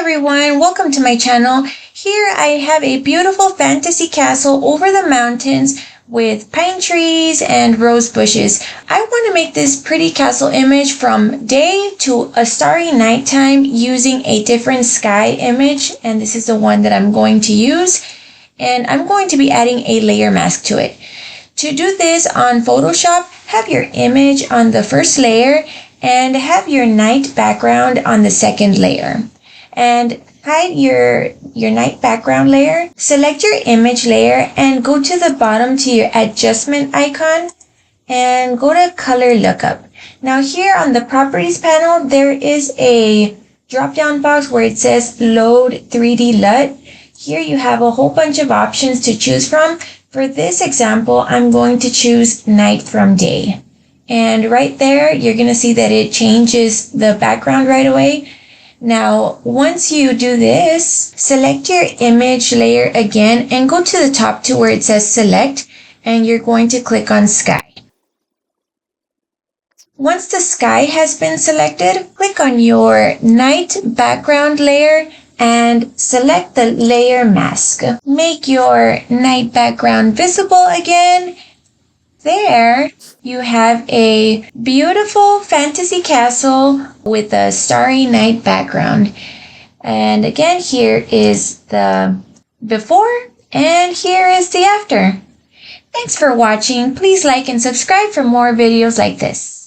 everyone, welcome to my channel. Here I have a beautiful fantasy castle over the mountains with pine trees and rose bushes. I want to make this pretty castle image from day to a starry nighttime using a different sky image, and this is the one that I'm going to use, and I'm going to be adding a layer mask to it. To do this on Photoshop, have your image on the first layer and have your night background on the second layer. And hide your night background layer. Select your image layer and go to the bottom to your adjustment icon and go to color lookup. Now here on the properties panel, there is a drop down box where it says load 3D LUT. Here you have a whole bunch of options to choose from. For this example, I'm going to choose night from day. And right there, you're going to see that it changes the background right away. Now, once you do this, select your image layer again and go to the top to where it says select, and you're going to click on sky. Once the sky has been selected, click on your night background layer and select the layer mask. Make your night background visible again. There you have a beautiful fantasy castle with a starry night background. And again, here is the before and here is the after. Thanks for watching. Please like and subscribe for more videos like this.